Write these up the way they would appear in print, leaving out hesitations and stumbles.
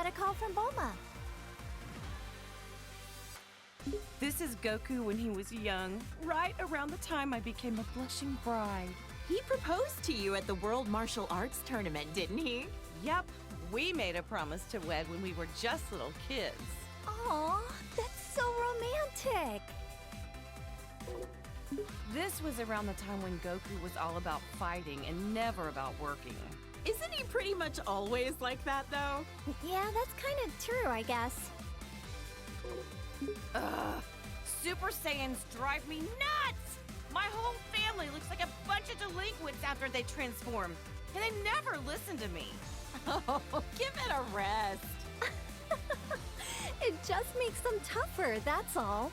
got a call from Bulma. This is Goku when he was young, right around the time I became a blushing bride. He proposed to you at the World Martial Arts Tournament, didn't he? Yep, we made a promise to wed when we were just little kids. Aw, that's so romantic. This was around the time when Goku was all about fighting and never about working. Isn't he pretty much always like that, though? Yeah, that's kind of true, I guess. Ugh, Super Saiyans drive me nuts! My whole family looks like a bunch of delinquents after they transform, and they never listen to me. Oh, give it a rest. It just makes them tougher, that's all.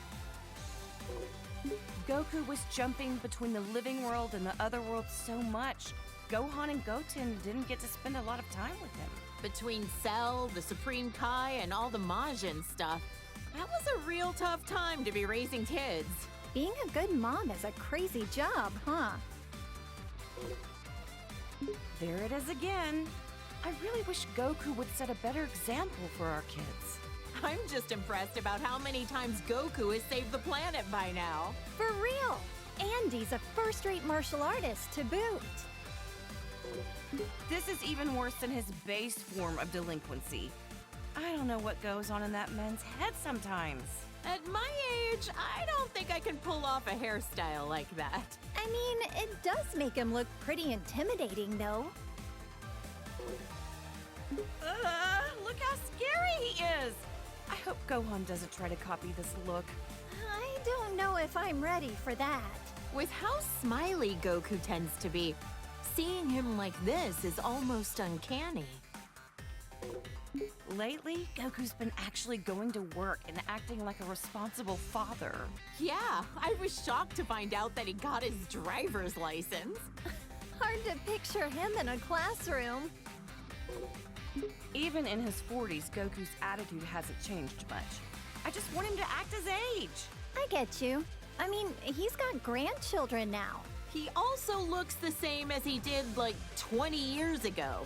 Goku was jumping between the living world and the other world so much, Gohan and Goten didn't get to spend a lot of time with him. Between Cell, the Supreme Kai, and all the Majin stuff, that was a real tough time to be raising kids. Being a good mom is a crazy job, huh? There it is again. I really wish Goku would set a better example for our kids. I'm just impressed about how many times Goku has saved the planet by now. For real! And he's a first-rate martial artist to boot. This is even worse than his base form of delinquency. I don't know what goes on in that man's head sometimes. At my age, I don't think I can pull off a hairstyle like that. I mean, it does make him look pretty intimidating, though. Look how scary he is! I hope Gohan doesn't try to copy this look. I don't know if I'm ready for that. With how smiley Goku tends to be, seeing him like this is almost uncanny. Lately, Goku's been actually going to work and acting like a responsible father. Yeah, I was shocked to find out that he got his driver's license. Hard to picture him in a classroom. Even in his 40s, Goku's attitude hasn't changed much. I just want him to act his age. I get you. I mean, he's got grandchildren now. He also looks the same as he did like 20 years ago.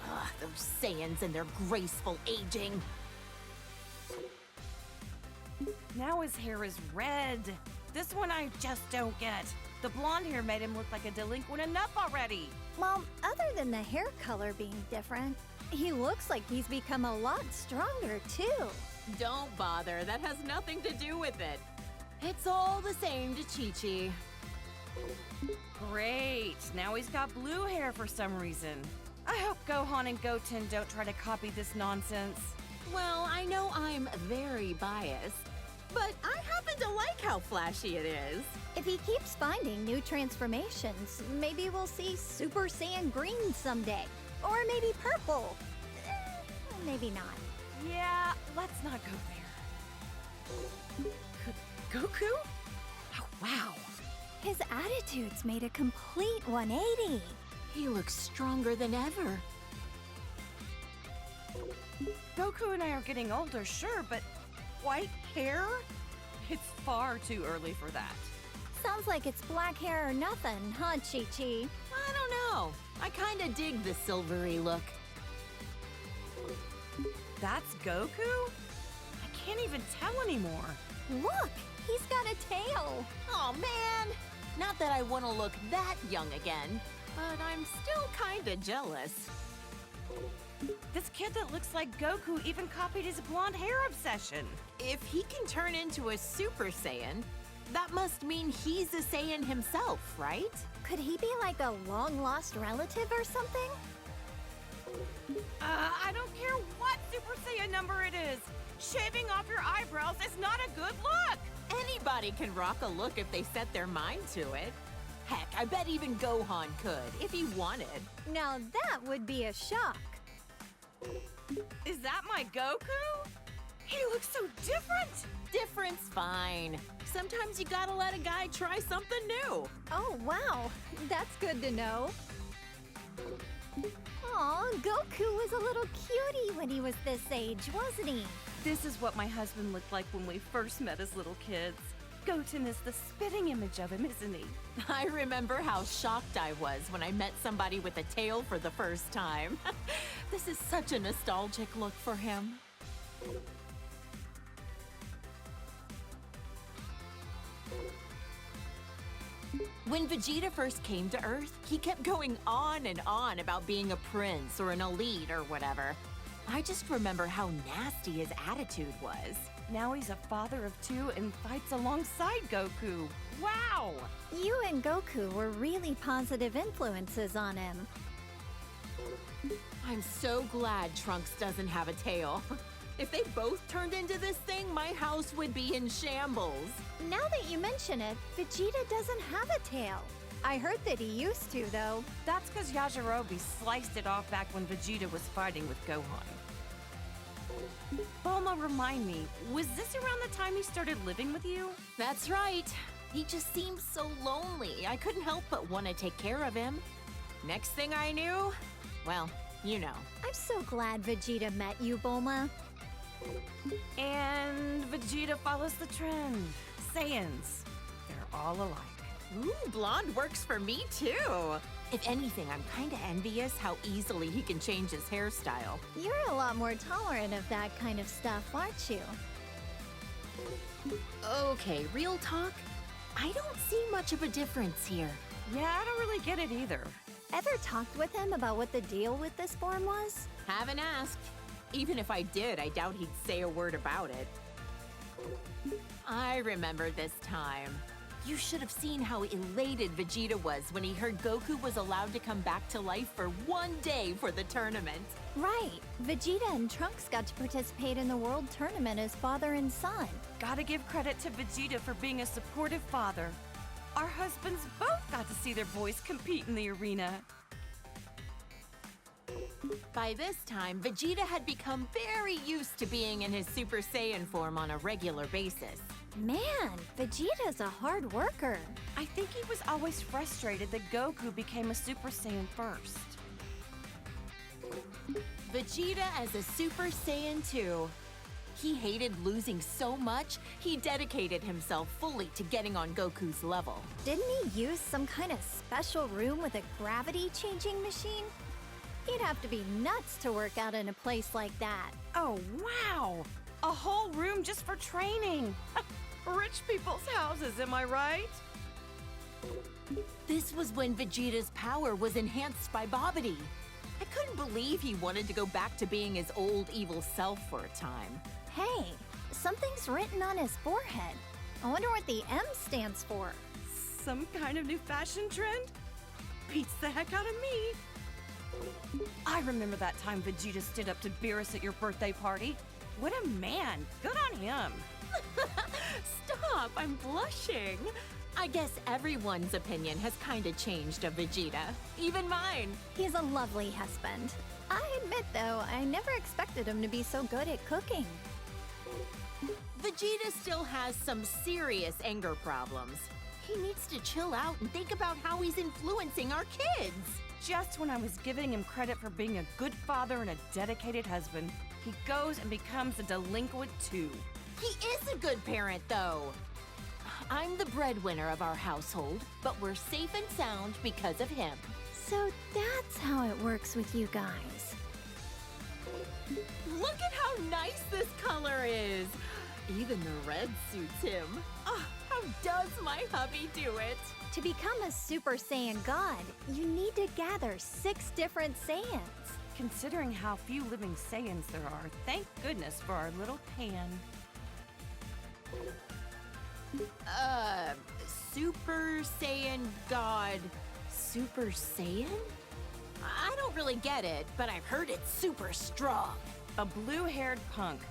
Ugh, those Saiyans and their graceful aging. Now his hair is red. This one I just don't get. The blonde hair made him look like a delinquent enough already. Well, other than the hair color being different, he looks like he's become a lot stronger, too. Don't bother, that has nothing to do with it. It's all the same to Chichi. Great, now he's got blue hair for some reason. I hope Gohan and Goten don't try to copy this nonsense. Well, I know I'm very biased, but I happen to like how flashy it is. If he keeps finding new transformations, maybe we'll see Super Saiyan Green someday. Or maybe purple. Maybe not. Yeah, let's not go there. Goku? Oh, wow. His attitude's made a complete 180. He looks stronger than ever. Goku and I are getting older, sure, but white hair? It's far too early for that. Sounds like it's black hair or nothing, huh, Chi-Chi? I don't know. I kinda dig the silvery look. That's Goku? I can't even tell anymore. Look, he's got a tail. Oh man! Not that I want to look that young again, but I'm still kinda jealous. This kid that looks like Goku even copied his blonde hair obsession. If he can turn into a Super Saiyan, that must mean he's a Saiyan himself, right? Could he be like a long-lost relative or something? I don't care what Super Saiyan number it is. Shaving off your eyebrows is not a good look. Anybody can rock a look if they set their mind to it. Heck, I bet even Gohan could, if he wanted. Now that would be a shock. Is that my Goku? He looks so different. Different's fine. Sometimes you gotta let a guy try something new. Oh, wow. That's good to know. Aw, Goku was a little cutie when he was this age, wasn't he? This is what my husband looked like when we first met as little kids. Goten is the spitting image of him, isn't he? I remember how shocked I was when I met somebody with a tail for the first time. This is such a nostalgic look for him. When Vegeta first came to Earth, he kept going on and on about being a prince or an elite or whatever. I just remember how nasty his attitude was. Now he's a father of two and fights alongside Goku. Wow! You and Goku were really positive influences on him. I'm so glad Trunks doesn't have a tail. If they both turned into this thing, my house would be in shambles. Now that you mention it, Vegeta doesn't have a tail. I heard that he used to, though. That's because Yajirobe sliced it off back when Vegeta was fighting with Gohan. Bulma, remind me, was this around the time he started living with you? That's right. He just seemed so lonely. I couldn't help but want to take care of him. Next thing I knew, well, you know. I'm so glad Vegeta met you, Bulma. And Vegeta follows the trend. Saiyans, they're all alike. Ooh, blonde works for me too. If anything, I'm kind of envious how easily he can change his hairstyle. You're a lot more tolerant of that kind of stuff, aren't you? Okay, real talk. I don't see much of a difference here. Yeah, I don't really get it either. Ever talked with him about what the deal with this form was? Haven't asked. Even if I did, I doubt he'd say a word about it. I remember this time. You should have seen how elated Vegeta was when he heard Goku was allowed to come back to life for one day for the tournament. Right. Vegeta and Trunks got to participate in the World Tournament as father and son. Gotta give credit to Vegeta for being a supportive father. Our husbands both got to see their boys compete in the arena. By this time, Vegeta had become very used to being in his Super Saiyan form on a regular basis. Man, Vegeta's a hard worker. I think he was always frustrated that Goku became a Super Saiyan first. Vegeta as a Super Saiyan 2. He hated losing so much, he dedicated himself fully to getting on Goku's level. Didn't he use some kind of special room with a gravity-changing machine? He'd have to be nuts to work out in a place like that. Oh, wow! A whole room just for training! Rich people's houses, am I right? This was when Vegeta's power was enhanced by Babidi. I couldn't believe he wanted to go back to being his old evil self for a time. Hey, something's written on his forehead. I wonder what the M stands for. Some kind of new fashion trend? Beats the heck out of me. I remember that time Vegeta stood up to Beerus at your birthday party. What a man! Good on him! Stop! I'm blushing. I guess everyone's opinion has kind of changed of Vegeta. Even mine. He's a lovely husband. I admit, though, I never expected him to be so good at cooking. Vegeta still has some serious anger problems. He needs to chill out and think about how he's influencing our kids. Just when I was giving him credit for being a good father and a dedicated husband, he goes and becomes a delinquent too. He is a good parent, though. I'm the breadwinner of our household, but we're safe and sound because of him. So that's how it works with you guys. Look at how nice this color is. Even the red suits him. Oh, how does my hubby do it? To become a Super Saiyan God, you need to gather 6 different Saiyans. Considering how few living Saiyans there are, thank goodness for our little pan. Super Saiyan God. Super Saiyan? I don't really get it, but I've heard it's super strong. A blue-haired punk.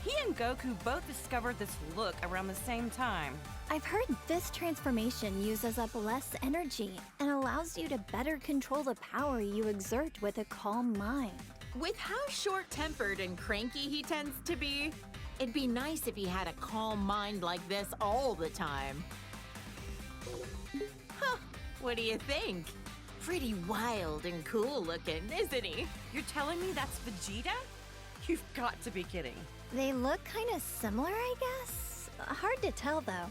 He and Goku both discovered this look around the same time. I've heard this transformation uses up less energy and allows you to better control the power you exert with a calm mind. With how short-tempered and cranky he tends to be, it'd be nice if he had a calm mind like this all the time. Huh, what do you think? Pretty wild and cool looking, isn't he? You're telling me that's Vegeta? You've got to be kidding. They look kind of similar, I guess. Hard to tell, though.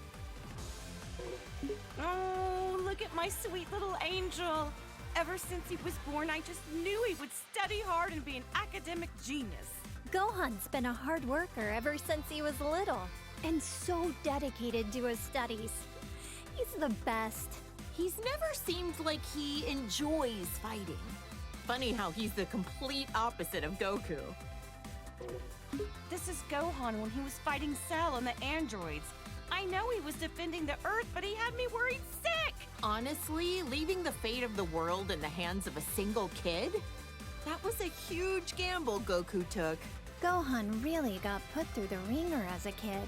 Oh, look at my sweet little angel. Ever since he was born, I just knew he would study hard and be an academic genius. Gohan's been a hard worker ever since he was little, and so dedicated to his studies. He's the best. He's never seemed like he enjoys fighting. Funny how he's the complete opposite of Goku. This is Gohan when he was fighting Cell and the androids. I know he was defending the Earth, but he had me worried sick! Honestly, leaving the fate of the world in the hands of a single kid? That was a huge gamble Goku took. Gohan really got put through the ringer as a kid.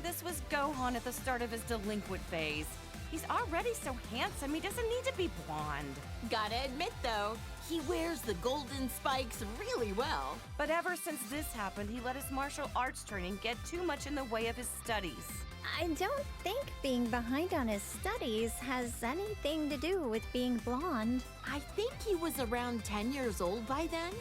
This was Gohan at the start of his delinquent phase. He's already so handsome, he doesn't need to be blonde. Gotta admit though, he wears the golden spikes really well. But ever since this happened, he let his martial arts training get too much in the way of his studies. I don't think being behind on his studies has anything to do with being blonde. I think he was around 10 years old by then.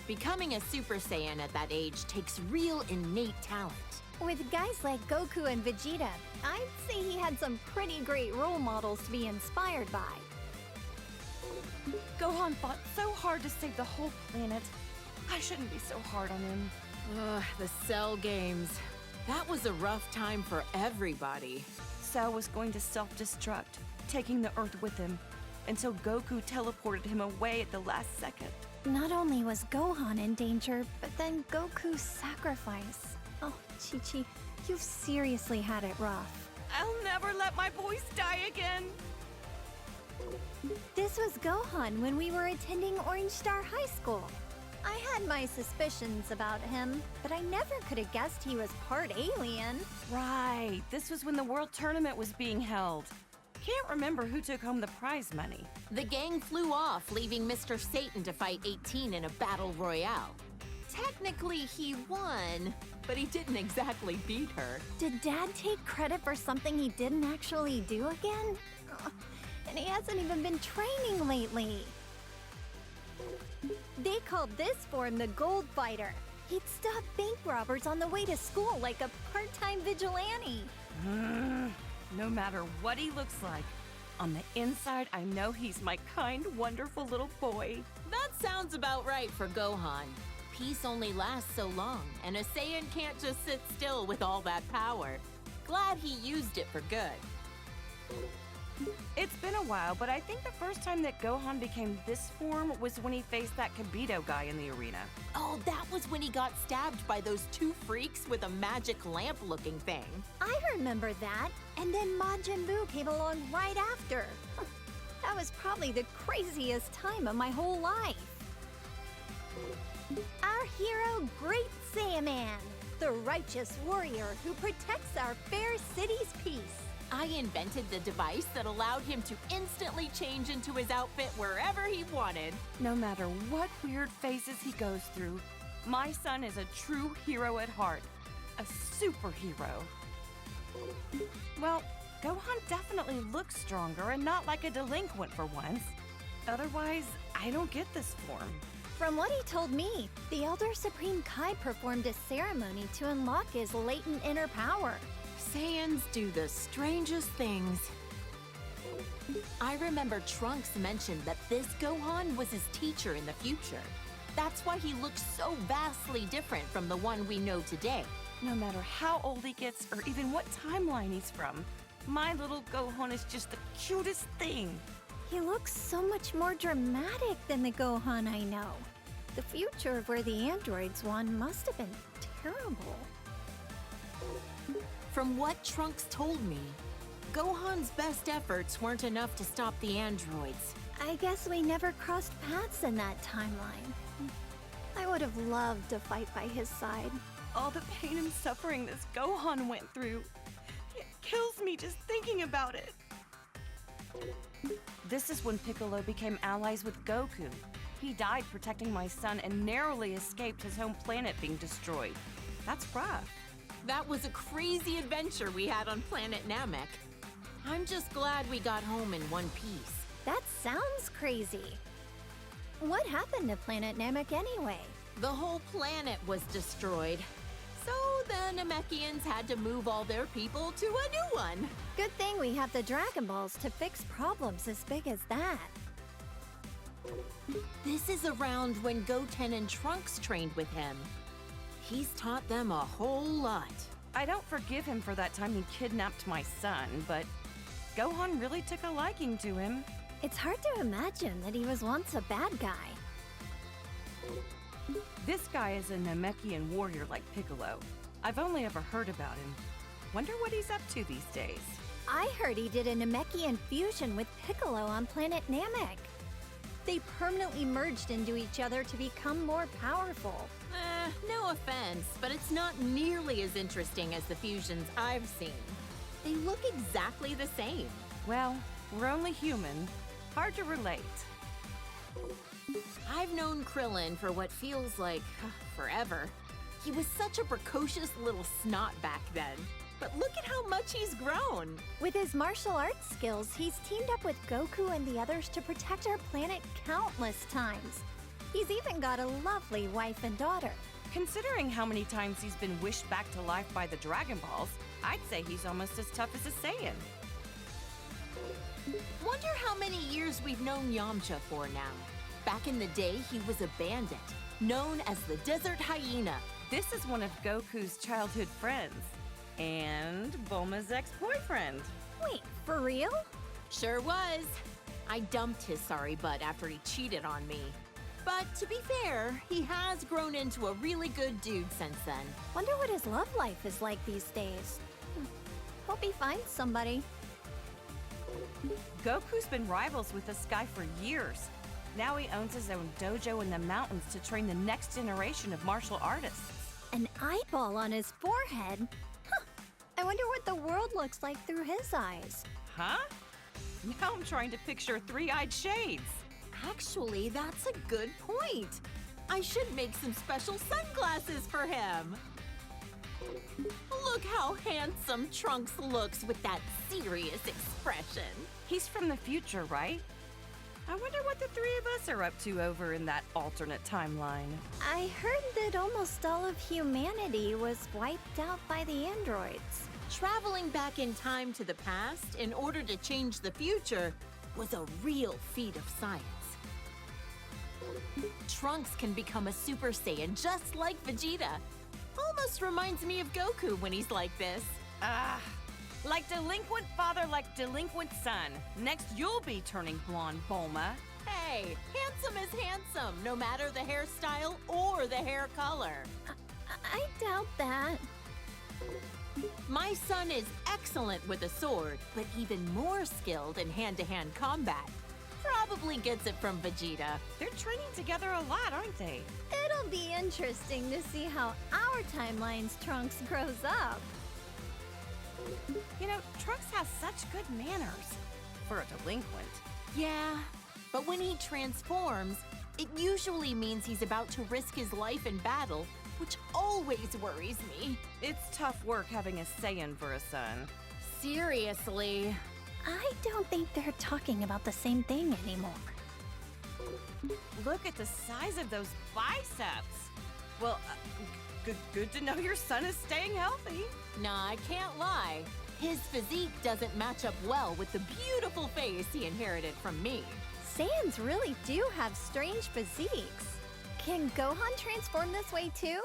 Becoming a Super Saiyan at that age takes real innate talent. With guys like Goku and Vegeta, I'd say he had some pretty great role models to be inspired by. Gohan fought so hard to save the whole planet. I shouldn't be so hard on him. Ugh, the Cell games. That was a rough time for everybody. Cell was going to self-destruct, taking the Earth with him, until Goku teleported him away at the last second. Not only was Gohan in danger, but then Goku's sacrifice. Oh, Chi-Chi, you've seriously had it rough. I'll never let my boys die again. This was Gohan when we were attending Orange Star High School. I had my suspicions about him, but I never could have guessed he was part alien. Right, this was when the World Tournament was being held. Can't remember who took home the prize money. The gang flew off, leaving Mr. Satan to fight 18 in a battle royale. Technically, he won, but he didn't exactly beat her. Did Dad take credit for something he didn't actually do again? Ugh, and he hasn't even been training lately. They called this form the Gold Fighter. He'd stop bank robbers on the way to school like a part-time vigilante. No matter what he looks like, on the inside, I know he's my kind, wonderful little boy. That sounds about right for Gohan. Peace only lasts so long, and a Saiyan can't just sit still with all that power. Glad he used it for good. It's been a while, but I think the first time that Gohan became this form was when he faced that Kibito guy in the arena. Oh, that was when he got stabbed by those two freaks with a magic lamp-looking thing. I remember that, and then Majin Buu came along right after. That was probably the craziest time of my whole life. Our hero, Great Saiyaman, the righteous warrior who protects our fair city's peace. I invented the device that allowed him to instantly change into his outfit wherever he wanted. No matter what weird phases he goes through, my son is a true hero at heart. A superhero. Well, Gohan definitely looks stronger and not like a delinquent for once. Otherwise, I don't get this form. From what he told me, the Elder Supreme Kai performed a ceremony to unlock his latent inner power. Saiyans do the strangest things. I remember Trunks mentioned that this Gohan was his teacher in the future. That's why he looks so vastly different from the one we know today. No matter how old he gets or even what timeline he's from, my little Gohan is just the cutest thing. He looks so much more dramatic than the Gohan I know. The future of where the androids won must have been terrible. From what Trunks told me, Gohan's best efforts weren't enough to stop the androids. I guess we never crossed paths in that timeline. I would have loved to fight by his side. All the pain and suffering this Gohan went through, it kills me just thinking about it. This is when Piccolo became allies with Goku. He died protecting my son and narrowly escaped his home planet being destroyed. That's rough. That was a crazy adventure we had on planet Namek. I'm just glad we got home in one piece. That sounds crazy. What happened to planet Namek anyway? The whole planet was destroyed. So the Namekians had to move all their people to a new one. Good thing we have the Dragon Balls to fix problems as big as that. This is around when Goten and Trunks trained with him. He's taught them a whole lot. I don't forgive him for that time he kidnapped my son, but Gohan really took a liking to him. It's hard to imagine that he was once a bad guy. This guy is a Namekian warrior like Piccolo. I've only ever heard about him. Wonder what he's up to these days. I heard he did a Namekian fusion with Piccolo on planet Namek. They permanently merged into each other to become more powerful. No offense, but it's not nearly as interesting as the fusions I've seen. They look exactly the same. Well, we're only human. Hard to relate. I've known Krillin for what feels like forever. He was such a precocious little snot back then. But look at how much he's grown. With his martial arts skills, he's teamed up with Goku and the others to protect our planet countless times. He's even got a lovely wife and daughter. Considering how many times he's been wished back to life by the Dragon Balls, I'd say he's almost as tough as a Saiyan. Wonder how many years we've known Yamcha for now. Back in the day, he was a bandit, known as the Desert Hyena. This is one of Goku's childhood friends. And Bulma's ex-boyfriend. Wait, for real? Sure was. I dumped his sorry butt after he cheated on me. But to be fair, he has grown into a really good dude since then. Wonder what his love life is like these days. Hope he finds somebody. Goku's been rivals with this guy for years. Now he owns his own dojo in the mountains to train the next generation of martial artists. An eyeball on his forehead? Huh. I wonder what the world looks like through his eyes. Huh? Now I'm trying to picture three-eyed shades. Actually, that's a good point. I should make some special sunglasses for him. Look how handsome Trunks looks with that serious expression. He's from the future, right? I wonder what the three of us are up to over in that alternate timeline. I heard that almost all of humanity was wiped out by the androids. Traveling back in time to the past in order to change the future was a real feat of science. Trunks can become a Super Saiyan just like Vegeta. Almost reminds me of Goku when he's like this. Like delinquent father, like delinquent son. Next, you'll be turning blonde, Bulma. Hey, handsome is handsome, no matter the hairstyle or the hair color. I doubt that. My son is excellent with a sword, but even more skilled in hand-to-hand combat. Probably gets it from Vegeta. They're training together a lot, aren't they? It'll be interesting to see how our timeline's Trunks grows up. You know, Trunks has such good manners for a delinquent. Yeah, but when he transforms, it usually means he's about to risk his life in battle, which always worries me. It's tough work having a Saiyan for a son. Seriously. I don't think they're talking about the same thing anymore. Look at the size of those biceps. Well, good to know your son is staying healthy. Nah, I can't lie. His physique doesn't match up well with the beautiful face he inherited from me. Saiyans really do have strange physiques. Can Gohan transform this way too?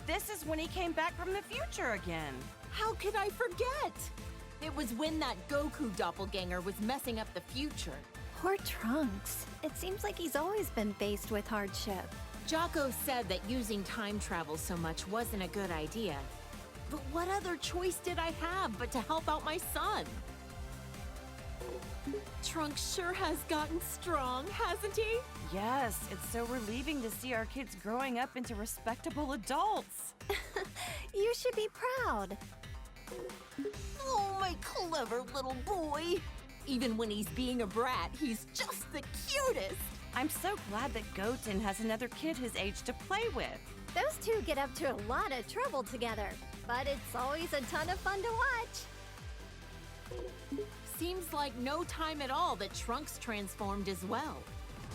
This is when he came back from the future again. How could I forget? It was when that Goku doppelganger was messing up the future. Poor Trunks. It seems like he's always been faced with hardship. Jocko said that using time travel so much wasn't a good idea. But what other choice did I have but to help out my son? Trunks sure has gotten strong, hasn't he? Yes, it's so relieving to see our kids growing up into respectable adults. You should be proud. Oh, my clever little boy. Even when he's being a brat, he's just the cutest. I'm so glad that Goten has another kid his age to play with. Those two get up to a lot of trouble together, but it's always a ton of fun to watch. Seems like no time at all that Trunks transformed as well.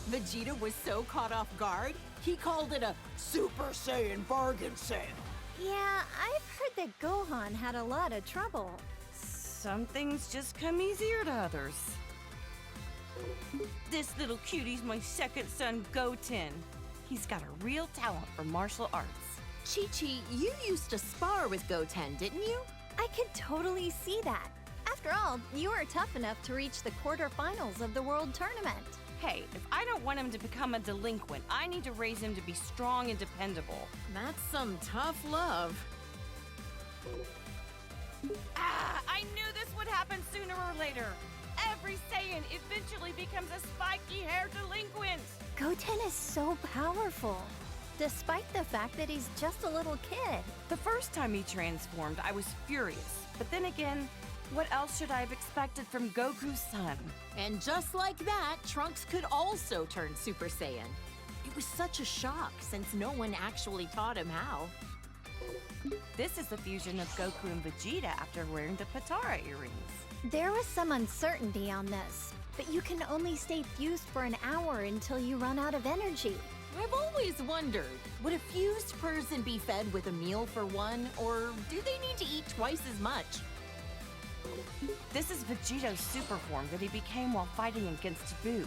Vegeta was so caught off guard, he He called it a Super Saiyan bargain sale. Yeah, I've heard that Gohan had a lot of trouble. Some things just come easier to others. This little cutie's my second son, Goten. He's got a real talent for martial arts. Chi-Chi, you used to spar with Goten, didn't you? I could totally see that. After all, you were tough enough to reach the quarterfinals of the World Tournament. Hey, if I don't want him to become a delinquent, I need to raise him to be strong and dependable. That's some tough love. Ah, I knew this would happen sooner or later. Every Saiyan eventually becomes a spiky-haired delinquent. Goten is so powerful, despite the fact that he's just a little kid. The first time he transformed, I was furious. But then again, what else should I have expected from Goku's son? And just like that, Trunks could also turn Super Saiyan. It was such a shock since no one actually taught him how. This is the fusion of Goku and Vegeta after wearing the Patara earrings. There was some uncertainty on this, but you can only stay fused for an hour until you run out of energy. I've always wondered, would a fused person be fed with a meal for one, or do they need to eat twice as much? This is Vegeto's super form that he became while fighting against Boo.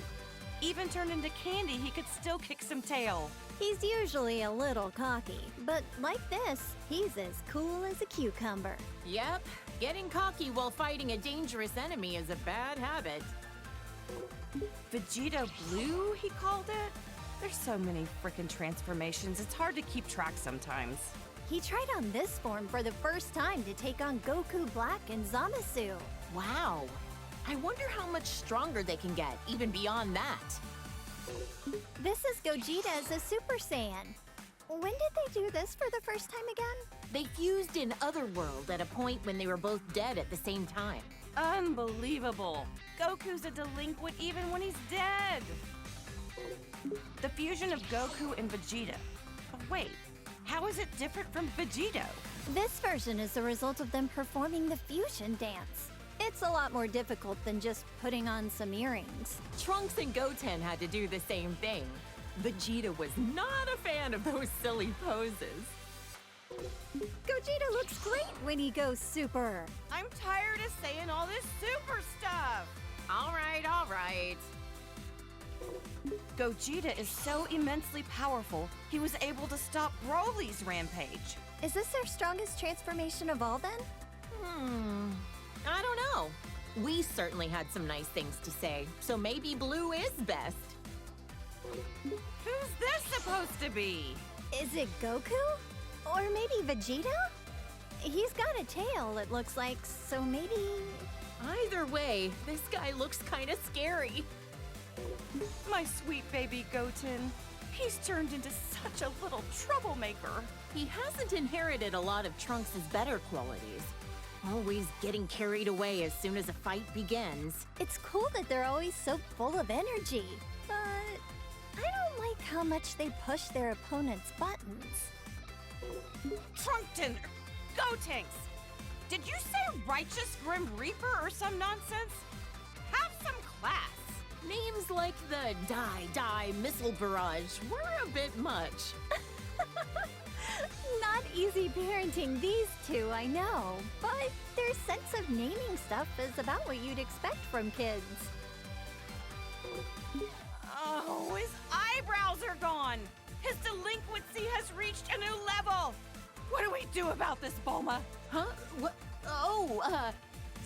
Even turned into candy, he could still kick some tail. He's usually a little cocky, but like this, he's as cool as a cucumber. Yep, getting cocky while fighting a dangerous enemy is a bad habit. Vegeta Blue, he called it? There's so many frickin' transformations, it's hard to keep track sometimes. He tried on this form for the first time to take on Goku Black and Zamasu. Wow, I wonder how much stronger they can get, even beyond that. This is Gogeta as a Super Saiyan. When did they do this for the first time again? They fused in Otherworld at a point when they were both dead at the same time. Unbelievable. Goku's a delinquent even when he's dead. The fusion of Goku and Vegeta. But wait, how is it different from Vegito? This version is the result of them performing the fusion dance. It's a lot more difficult than just putting on some earrings. Trunks and Goten had to do the same thing. Vegeta was not a fan of those silly poses. Gogeta looks great when he goes super. I'm tired of saying all this super stuff. All right. Gogeta is so immensely powerful, he was able to stop Broly's rampage. Is this their strongest transformation of all then? I don't know. We certainly had some nice things to say, so maybe Blue is best. Who's this supposed to be? Is it Goku? Or maybe Vegeta? He's got a tail, it looks like, so maybe... Either way, this guy looks kind of scary. My sweet baby Goten. He's turned into such a little troublemaker. He hasn't inherited a lot of Trunks' better qualities. Always getting carried away as soon as a fight begins. It's cool that they're always so full of energy, but I don't like how much they push their opponent's buttons. Trunkton! Gotenks! Did you say Righteous Grim Reaper or some nonsense? Have some class! Names like the Die Missile Barrage were a bit much. Not easy parenting these two, I know, but their sense of naming stuff is about what you'd expect from kids. Oh, his eyebrows are gone! His delinquency has reached a new level! What do we do about this, Bulma? Huh? What? Oh,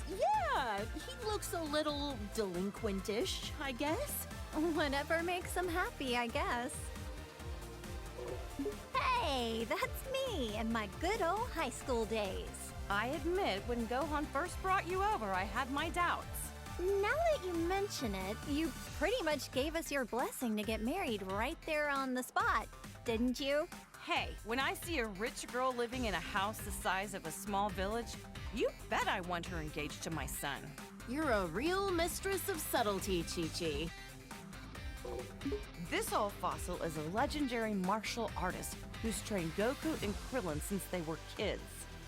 yeah, he looks a little delinquentish, I guess. Whatever makes them happy, I guess. Hey, that's me in my good old high school days. I admit, when Gohan first brought you over, I had my doubts. Now that you mention it, you pretty much gave us your blessing to get married right there on the spot, didn't you? Hey, when I see a rich girl living in a house the size of a small village, you bet I want her engaged to my son. You're a real mistress of subtlety, Chi-Chi. This old fossil is a legendary martial artist who's trained Goku and Krillin since they were kids.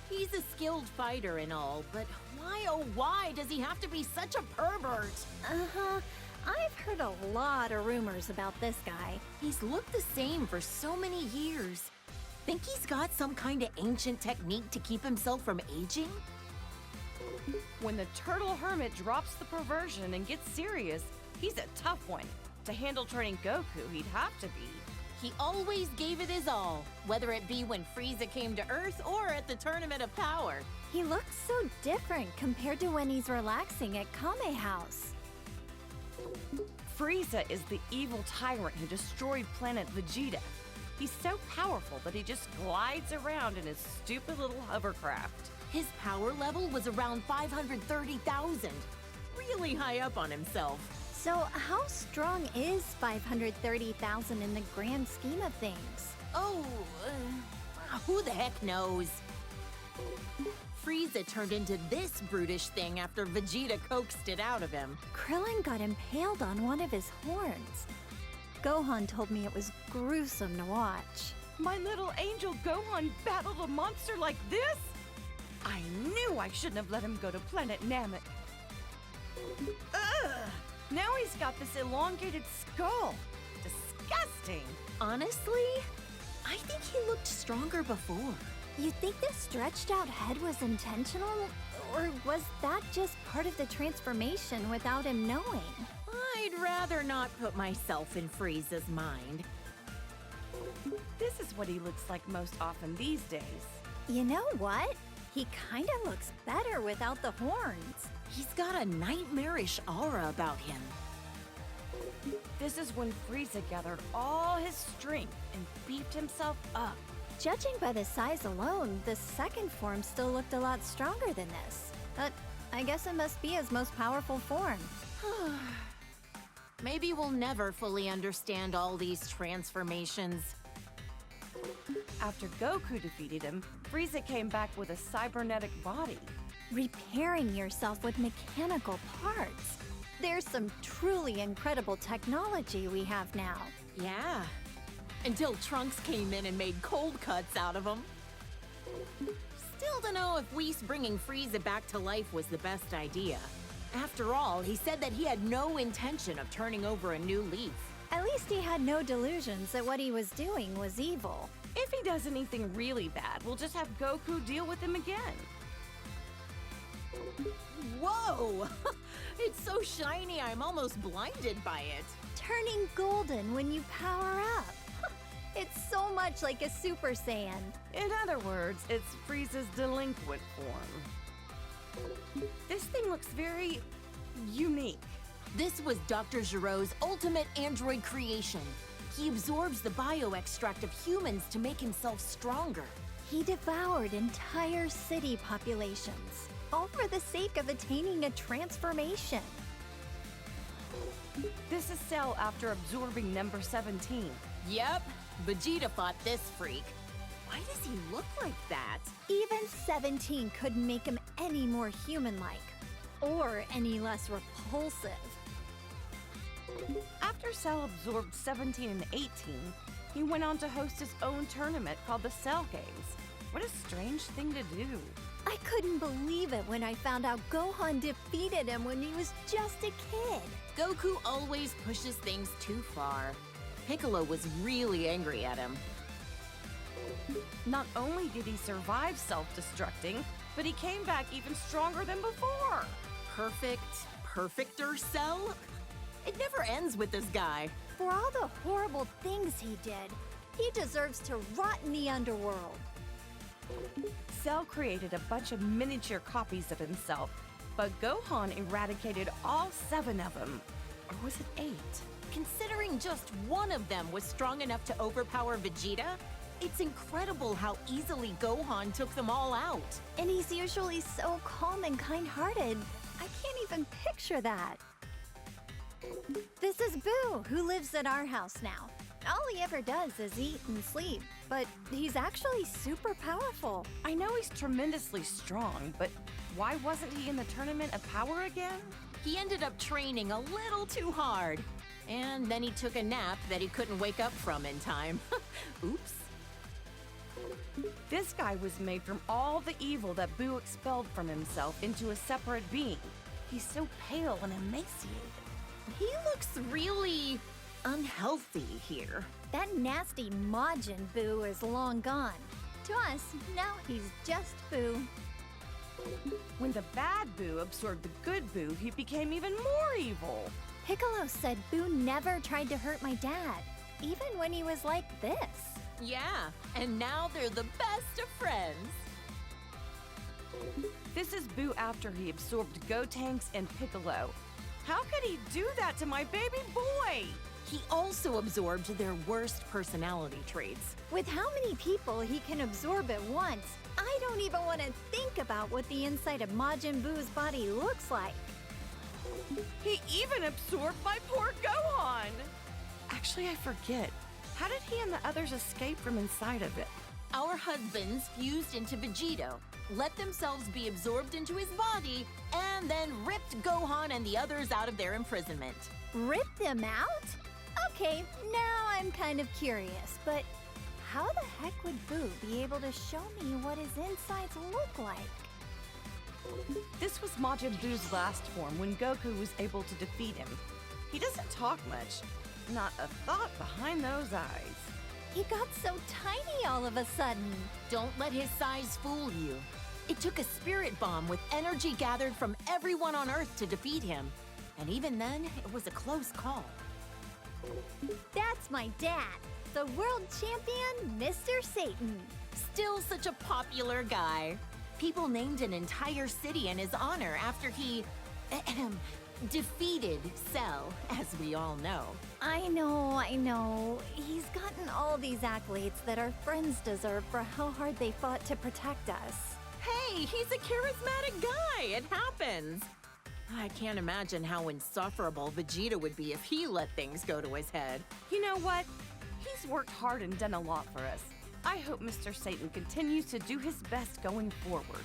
He's a skilled fighter and all, but why oh why does he have to be such a pervert? Uh-huh. I've heard a lot of rumors about this guy. He's looked the same for so many years. Think he's got some kind of ancient technique to keep himself from aging? When the turtle hermit drops the perversion and gets serious, he's a tough one. To handle training Goku, he'd have to be. He always gave it his all, whether it be when Frieza came to Earth or at the Tournament of Power. He looks so different compared to when he's relaxing at Kame House. Frieza is the evil tyrant who destroyed planet Vegeta. He's so powerful that he just glides around in his stupid little hovercraft. His power level was around 530,000. Really high up on himself. So how strong is 530,000 in the grand scheme of things? Oh, who the heck knows? Frieza turned into this brutish thing after Vegeta coaxed it out of him. Krillin got impaled on one of his horns. Gohan told me it was gruesome to watch. My little angel Gohan battled a monster like this? I knew I shouldn't have let him go to Planet Namek. Ugh! Now he's got this elongated skull. Disgusting! Honestly, I think he looked stronger before. You think this stretched out head was intentional? Or was that just part of the transformation without him knowing? I'd rather not put myself in Frieza's mind. This is what he looks like most often these days. You know what? He kinda looks better without the horns. He's got a nightmarish aura about him. This is when Frieza gathered all his strength and beefed himself up. Judging by the size alone, the second form still looked a lot stronger than this. But I guess it must be his most powerful form. Maybe we'll never fully understand all these transformations. After Goku defeated him, Frieza came back with a cybernetic body. Repairing yourself with mechanical parts. There's some truly incredible technology we have now. Yeah. Until Trunks came in and made cold cuts out of him. Still don't know if Whis bringing Frieza back to life was the best idea. After all, he said that he had no intention of turning over a new leaf. At least he had no delusions that what he was doing was evil. If he does anything really bad, we'll just have Goku deal with him again. Whoa! It's so shiny, I'm almost blinded by it. Turning golden when you power up. It's so much like a Super Saiyan. In other words, it's Frieza's delinquent form. This thing looks very unique. This was Dr. Giro's ultimate android creation. He absorbs the bioextract of humans to make himself stronger. He devoured entire city populations, all for the sake of attaining a transformation. This is Cell after absorbing number 17. Yep, Vegeta fought this freak. Why does he look like that? Even 17 couldn't make him any more human-like, or any less repulsive. After Cell absorbed 17 and 18, he went on to host his own tournament called the Cell Games. What a strange thing to do. I couldn't believe it when I found out Gohan defeated him when he was just a kid. Goku always pushes things too far. Piccolo was really angry at him. Not only did he survive self-destructing, but he came back even stronger than before. Perfecter Cell? It never ends with this guy. For all the horrible things he did, he deserves to rot in the underworld. Cell created a bunch of miniature copies of himself, but Gohan eradicated all 7 of them. Or was it 8? Considering just one of them was strong enough to overpower Vegeta, it's incredible how easily Gohan took them all out. And he's usually so calm and kind-hearted. I can't even picture that. This is Boo, who lives at our house now. All he ever does is eat and sleep, but he's actually super powerful. I know he's tremendously strong, but why wasn't he in the Tournament of Power again? He ended up training a little too hard. And then he took a nap that he couldn't wake up from in time. Oops. This guy was made from all the evil that Boo expelled from himself into a separate being. He's so pale and emaciated. He looks really unhealthy here. That nasty Majin Buu is long gone. To us, now he's just Buu. When the bad Boo absorbed the good Boo, he became even more evil. Piccolo said Buu never tried to hurt my dad, even when he was like this. Yeah, and now they're the best of friends. This is Boo after he absorbed Gotenks and Piccolo. How could he do that to my baby boy? He also absorbed their worst personality traits. With how many people he can absorb at once, I don't even want to think about what the inside of Majin Buu's body looks like. He even absorbed my poor Gohan! Actually, I forget. How did he and the others escape from inside of it? Our husbands fused into Vegito, let themselves be absorbed into his body, and then ripped Gohan and the others out of their imprisonment. Rip them out? Okay, now I'm kind of curious, but how the heck would Buu be able to show me what his insides look like? This was Majin Buu's last form when Goku was able to defeat him. He doesn't talk much. Not a thought behind those eyes. He got so tiny all of a sudden. Don't let his size fool you. It took a spirit bomb with energy gathered from everyone on Earth to defeat him. And even then, it was a close call. That's my dad, the world champion, Mr. Satan. Still such a popular guy. People named an entire city in his honor after he defeated Cell, as we all know. I know. He's gotten all these accolades that our friends deserve for how hard they fought to protect us. Hey, he's a charismatic guy. It happens. I can't imagine how insufferable Vegeta would be if he let things go to his head. You know what? He's worked hard and done a lot for us. I hope Mr. Satan continues to do his best going forward.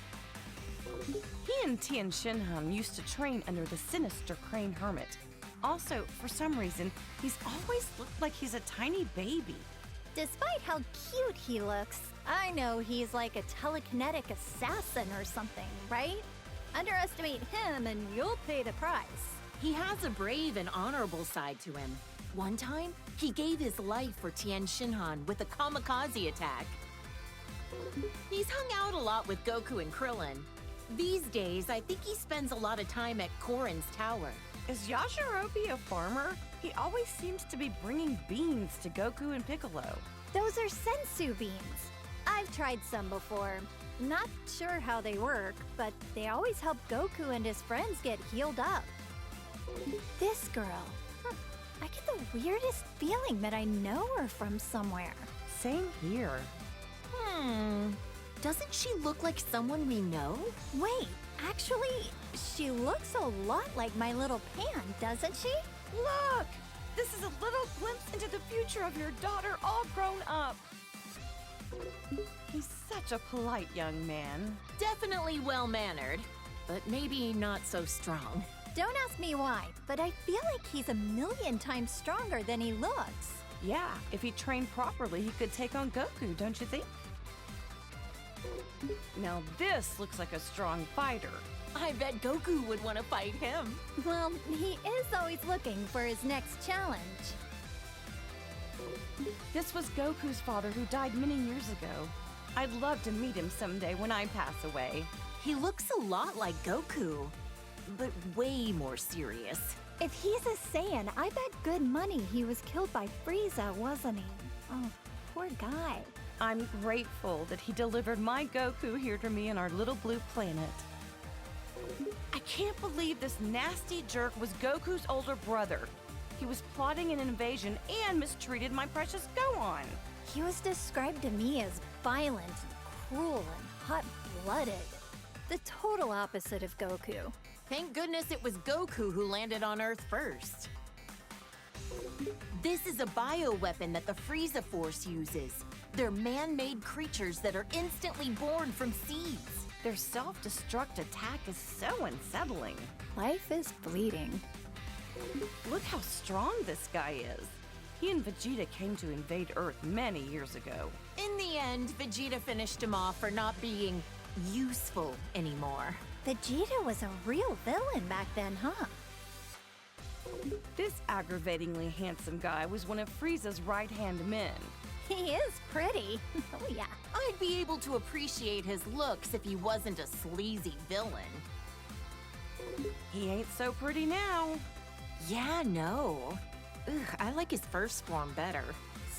He and Tien Shinhan used to train under the sinister Crane Hermit. Also, for some reason, he's always looked like he's a tiny baby. Despite how cute he looks, I know he's like a telekinetic assassin or something, right? Underestimate him and you'll pay the price. He has a brave and honorable side to him. One time, he gave his life for Tien Shinhan with a kamikaze attack. He's hung out a lot with Goku and Krillin. These days, I think he spends a lot of time at Korin's tower. Is Yajirobe a farmer? He always seems to be bringing beans to Goku and Piccolo. Those are sensu beans. I've tried some before. Not sure how they work, but they always help Goku and his friends get healed up. This girl, I get the weirdest feeling that I know her from somewhere. Same here. Doesn't she look like someone we know? Wait, actually, she looks a lot like my little Pan, doesn't she? Look! This is a little glimpse into the future of your daughter all grown up. He's such a polite young man. Definitely well-mannered, but maybe not so strong. Don't ask me why, but I feel like he's a million times stronger than he looks. Yeah, if he trained properly, he could take on Goku, don't you think? Now this looks like a strong fighter. I bet Goku would want to fight him. Well, he is always looking for his next challenge. This was Goku's father who died many years ago. I'd love to meet him someday when I pass away. He looks a lot like Goku, but way more serious. If he's a Saiyan, I bet good money he was killed by Frieza, wasn't he? Oh, poor guy. I'm grateful that he delivered my Goku here to me on our little blue planet. I can't believe this nasty jerk was Goku's older brother. He was plotting an invasion and mistreated my precious Gohan. He was described to me as violent and cruel and hot-blooded. The total opposite of Goku. Thank goodness it was Goku who landed on Earth first. This is a bioweapon that the Frieza Force uses. They're man-made creatures that are instantly born from seeds. Their self-destruct attack is so unsettling. Life is fleeting. Look how strong this guy is. He and Vegeta came to invade Earth many years ago. In the end, Vegeta finished him off for not being useful anymore. Vegeta was a real villain back then, huh? This aggravatingly handsome guy was one of Frieza's right-hand men. He is pretty. Oh, yeah. I'd be able to appreciate his looks if he wasn't a sleazy villain. He ain't so pretty now. Yeah, no. Ugh, I like his first form better.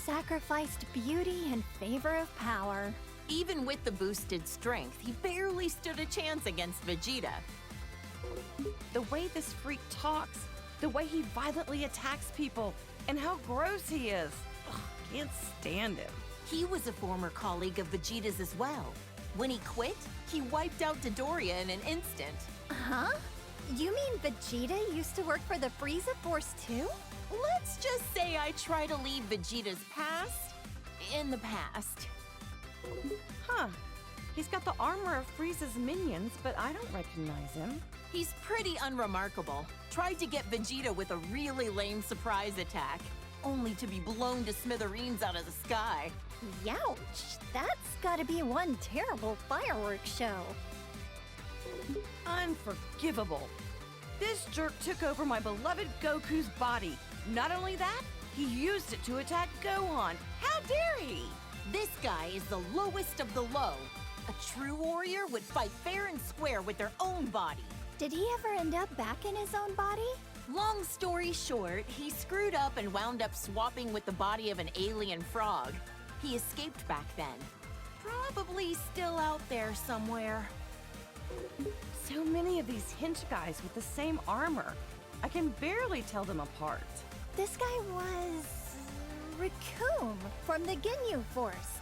Sacrificed beauty in favor of power. Even with the boosted strength, he barely stood a chance against Vegeta. The way this freak talks, the way he violently attacks people, and how gross he is. Ugh, can't stand him. He was a former colleague of Vegeta's as well. When he quit, he wiped out Dodoria in an instant. Huh? You mean Vegeta used to work for the Frieza Force too? Let's just say I try to leave Vegeta's past in the past. Huh. He's got the armor of Frieza's minions, but I don't recognize him. He's pretty unremarkable. Tried to get Vegeta with a really lame surprise attack, only to be blown to smithereens out of the sky. Youch! That's gotta be one terrible fireworks show. Unforgivable. This jerk took over my beloved Goku's body. Not only that, he used it to attack Gohan. How dare he? This guy is the lowest of the low. A true warrior would fight fair and square with their own body. Did he ever end up back in his own body? Long story short, he screwed up and wound up swapping with the body of an alien frog. He escaped back then. Probably still out there somewhere. So many of these hinge guys with the same armor. I can barely tell them apart. This guy was... Raccoon from the Ginyu Force.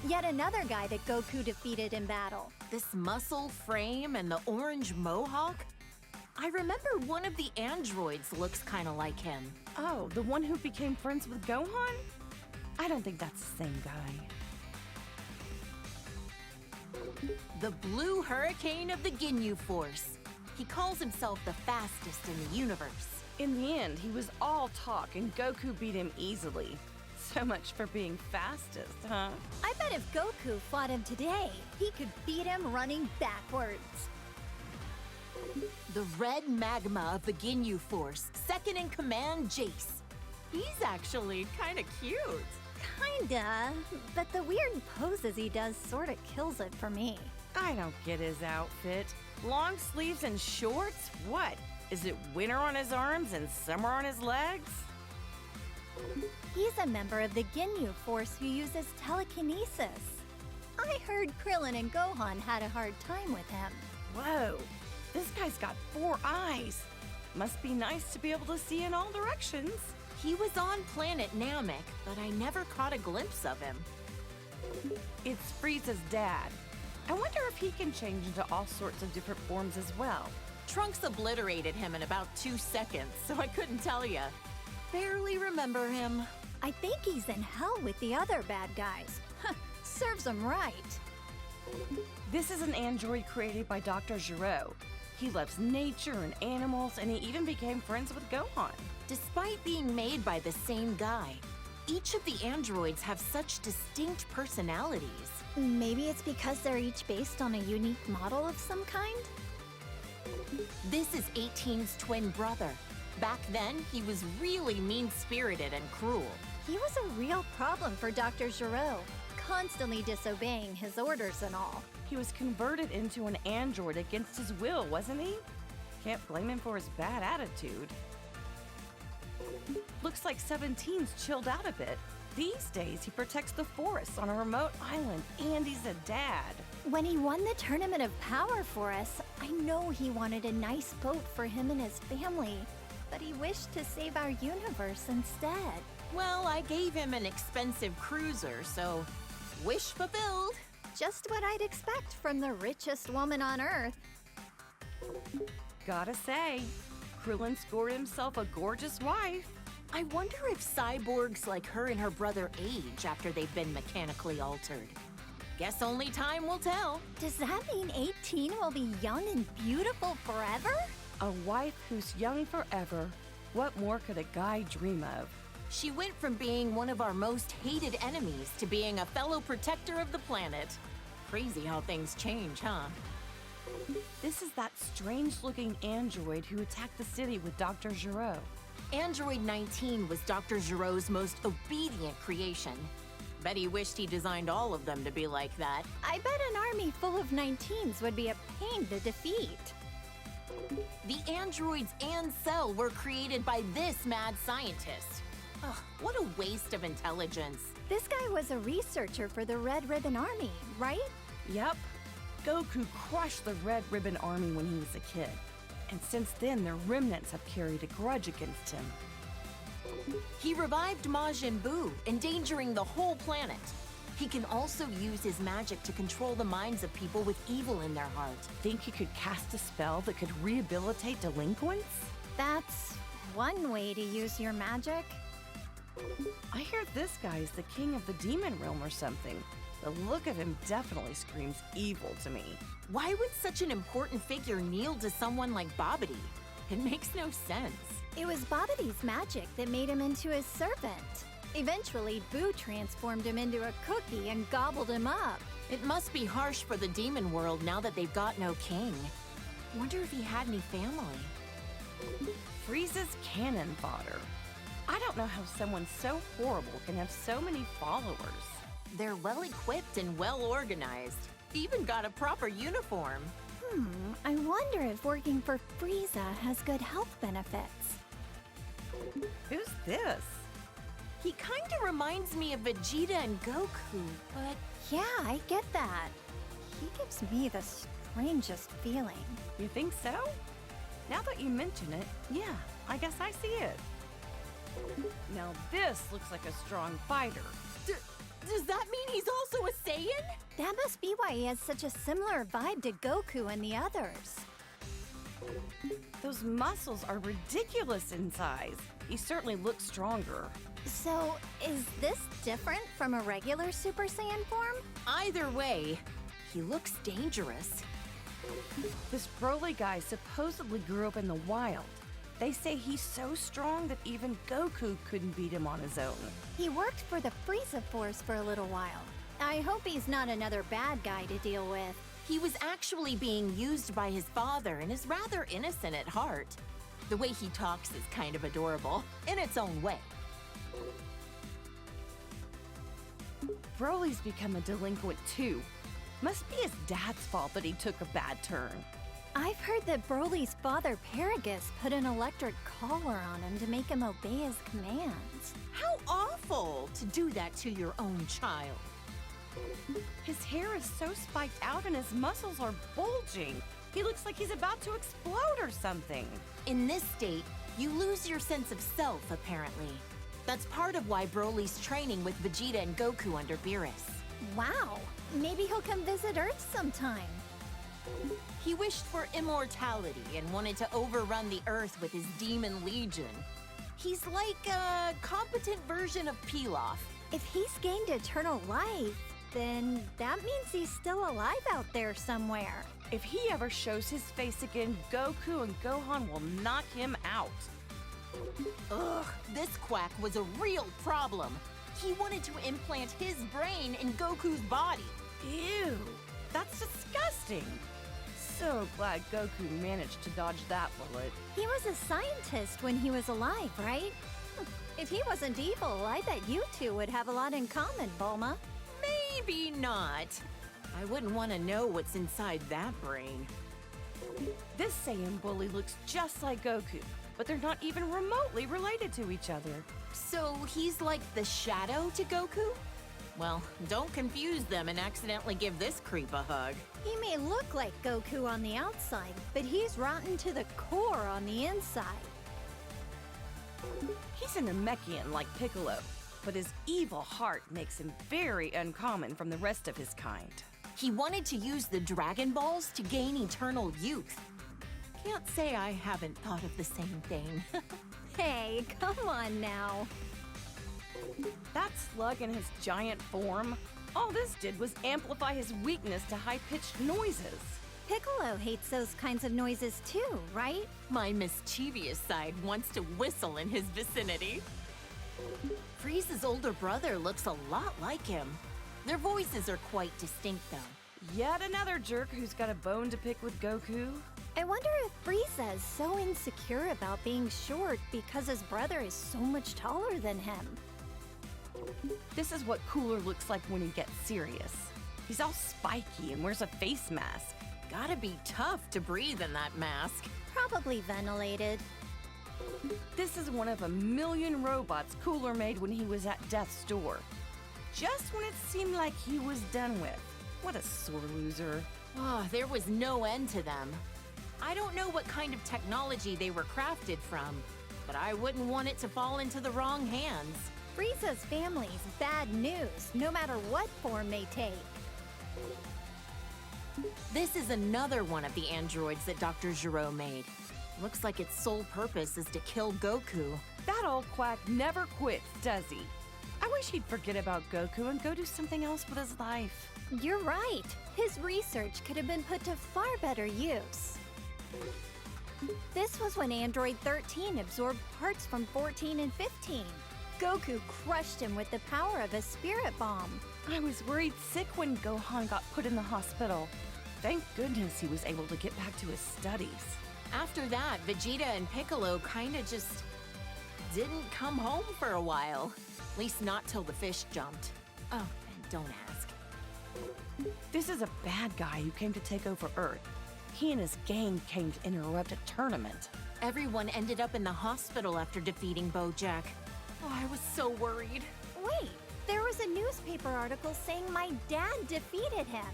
Yet another guy that Goku defeated in battle. This muscle frame and the orange mohawk? I remember one of the androids looks kind of like him. Oh, the one who became friends with Gohan? I don't think that's the same guy. The Blue Hurricane of the Ginyu Force. He calls himself the fastest in the universe. In the end, he was all talk and Goku beat him easily. So much for being fastest, huh? I bet if Goku fought him today, he could beat him running backwards. The red magma of the Ginyu Force, second in command Jace. He's actually kind of cute. Kinda, but the weird poses he does sorta kills it for me. I don't get his outfit. Long sleeves and shorts? What? Is it winter on his arms and summer on his legs? He's a member of the Ginyu Force who uses telekinesis. I heard Krillin and Gohan had a hard time with him. Whoa, this guy's got 4 eyes. Must be nice to be able to see in all directions. He was on planet Namek, but I never caught a glimpse of him. It's Frieza's dad. I wonder if he can change into all sorts of different forms as well. Trunks obliterated him in about 2 seconds, so I couldn't tell ya. Barely remember him. I think he's in hell with the other bad guys. Serves him right. This is an android created by Dr. Giro. He loves nature and animals, and he even became friends with Gohan. Despite being made by the same guy, each of the androids have such distinct personalities. Maybe it's because they're each based on a unique model of some kind? This is 18's twin brother. Back then, he was really mean-spirited and cruel. He was a real problem for Dr. Giro, constantly disobeying his orders and all. He was converted into an android against his will, wasn't he? Can't blame him for his bad attitude. Looks like 17's chilled out a bit. These days, he protects the forests on a remote island, and he's a dad. When he won the Tournament of Power for us, I know he wanted a nice boat for him and his family, but he wished to save our universe instead. Well, I gave him an expensive cruiser, so wish fulfilled. Just what I'd expect from the richest woman on Earth. Gotta say, Krillin scored himself a gorgeous wife. I wonder if cyborgs like her and her brother age after they've been mechanically altered. Guess only time will tell. Does that mean 18 will be young and beautiful forever? A wife who's young forever. What more could a guy dream of? She went from being one of our most hated enemies to being a fellow protector of the planet. Crazy how things change, huh? This is that strange-looking android who attacked the city with Dr. Giro. Android 19 was Dr. Giro's most obedient creation. Bet he wished he designed all of them to be like that. I bet an army full of 19s would be a pain to defeat. The androids and Cell were created by this mad scientist. Ugh, what a waste of intelligence. This guy was a researcher for the Red Ribbon Army, right? Yep. Goku crushed the Red Ribbon Army when he was a kid. And since then, their remnants have carried a grudge against him. He revived Majin Buu, endangering the whole planet. He can also use his magic to control the minds of people with evil in their heart. Think he could cast a spell that could rehabilitate delinquents? That's one way to use your magic. I hear this guy is the king of the demon realm or something. The look of him definitely screams evil to me. Why would such an important figure kneel to someone like Babidi? It makes no sense. It was Babidi's magic that made him into his servant. Eventually, Boo transformed him into a cookie and gobbled him up. It must be harsh for the demon world now that they've got no king. Wonder if he had any family. Frieza's cannon fodder. I don't know how someone so horrible can have so many followers. They're well equipped and well organized. Even got a proper uniform. I wonder if working for Frieza has good health benefits. Who's this? He kinda reminds me of Vegeta and Goku, but Yeah, I get that. He gives me the strangest feeling. You think so? Now that you mention it, yeah, I guess I see it. Now this looks like a strong fighter. does that mean he's also a Saiyan? That must be why he has such a similar vibe to Goku and the others. Those muscles are ridiculous in size. He certainly looks stronger. So, is this different from a regular Super Saiyan form? Either way, he looks dangerous. This Broly guy supposedly grew up in the wild. They say he's so strong that even Goku couldn't beat him on his own. He worked for the Frieza Force for a little while. I hope he's not another bad guy to deal with. He was actually being used by his father and is rather innocent at heart. The way he talks is kind of adorable, in its own way. Broly's become a delinquent too. Must be his dad's fault that he took a bad turn. I've heard that Broly's father, Paragus, put an electric collar on him to make him obey his commands. How awful to do that to your own child. His hair is so spiked out and his muscles are bulging. He looks like he's about to explode or something. In this state, you lose your sense of self, apparently. That's part of why Broly's training with Vegeta and Goku under Beerus. Wow, maybe he'll come visit Earth sometime. He wished for immortality and wanted to overrun the Earth with his demon legion. He's like a competent version of Pilaf. If he's gained eternal life, then that means he's still alive out there somewhere. If he ever shows his face again, Goku and Gohan will knock him out. Ugh, this quack was a real problem. He wanted to implant his brain in Goku's body. Ew, that's disgusting. So glad Goku managed to dodge that bullet. He was a scientist when he was alive, right? If he wasn't evil, I bet you two would have a lot in common, Bulma. Maybe not. I wouldn't want to know what's inside that brain. This Saiyan bully looks just like Goku, but they're not even remotely related to each other. So he's like the shadow to Goku? Well, don't confuse them and accidentally give this creep a hug. He may look like Goku on the outside, but he's rotten to the core on the inside. He's a Namekian like Piccolo, but his evil heart makes him very uncommon from the rest of his kind. He wanted to use the Dragon Balls to gain eternal youth. Can't say I haven't thought of the same thing. Hey, come on now. That slug in his giant form, all this did was amplify his weakness to high-pitched noises. Piccolo hates those kinds of noises too, right? My mischievous side wants to whistle in his vicinity. Frieza's older brother looks a lot like him. Their voices are quite distinct, though. Yet another jerk who's got a bone to pick with Goku. I wonder if Frieza is so insecure about being short because his brother is so much taller than him. This is what Cooler looks like when he gets serious. He's all spiky and wears a face mask. Gotta be tough to breathe in that mask. Probably ventilated. This is one of a million robots Cooler made when he was at Death's door. Just when it seemed like he was done with. What a sore loser. Oh, there was no end to them. I don't know what kind of technology they were crafted from, but I wouldn't want it to fall into the wrong hands. Frieza's family's bad news, no matter what form they take. This is another one of the androids that Dr. Gero made. Looks like its sole purpose is to kill Goku. That old quack never quits, does he? I wish he'd forget about Goku and go do something else with his life. You're right. His research could have been put to far better use. This was when Android 13 absorbed parts from 14 and 15. Goku crushed him with the power of a spirit bomb. I was worried sick when Gohan got put in the hospital. Thank goodness he was able to get back to his studies. After that, Vegeta and Piccolo kinda just didn't come home for a while. At least not till the fish jumped. Oh, and don't ask. This is a bad guy who came to take over Earth. He and his gang came to interrupt a tournament. Everyone ended up in the hospital after defeating Bojack. Oh, I was so worried. Wait, there was a newspaper article saying my dad defeated him.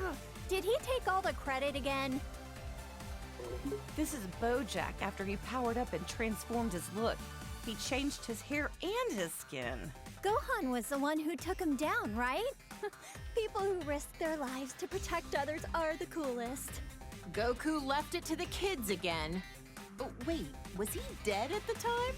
Ugh, did he take all the credit again? This is Bojack after he powered up and transformed his look. He changed his hair and his skin. Gohan was the one who took him down, right? People who risk their lives to protect others are the coolest. Goku left it to the kids again. Oh, wait, was he dead at the time?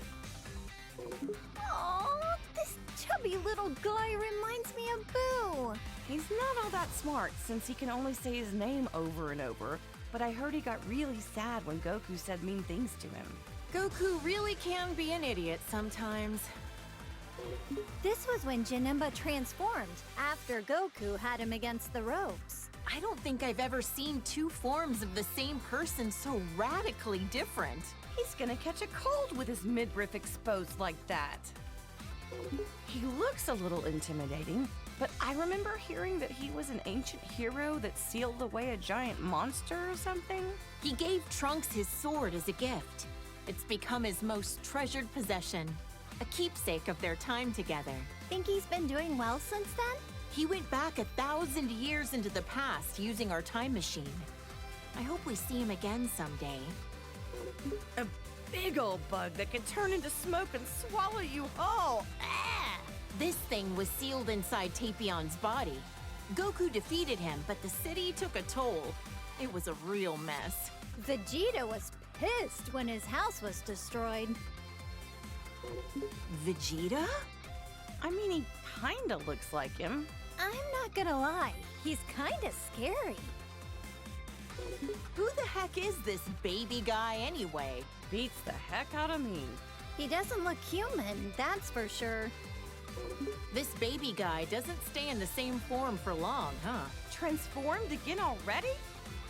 Aww, this chubby little guy reminds me of Boo. He's not all that smart since he can only say his name over and over, but I heard he got really sad when Goku said mean things to him. Goku really can be an idiot sometimes. This was when Janemba transformed, after Goku had him against the ropes. I don't think I've ever seen two forms of the same person so radically different. He's gonna catch a cold with his midriff exposed like that. He looks a little intimidating, but I remember hearing that he was an ancient hero that sealed away a giant monster or something. He gave Trunks his sword as a gift. It's become his most treasured possession, a keepsake of their time together. Think he's been doing well since then? He went back 1,000 years into the past using our time machine. I hope we see him again someday. A big old bug that can turn into smoke and swallow you whole. Ah! This thing was sealed inside Tapion's body. Goku defeated him, but the city took a toll. It was a real mess. Vegeta was pissed when his house was destroyed. Vegeta? I mean, he kinda looks like him. I'm not gonna lie, he's kinda scary. Who the heck is this baby guy anyway? Beats the heck out of me. He doesn't look human, that's for sure. This baby guy doesn't stay in the same form for long, huh? Transformed again already?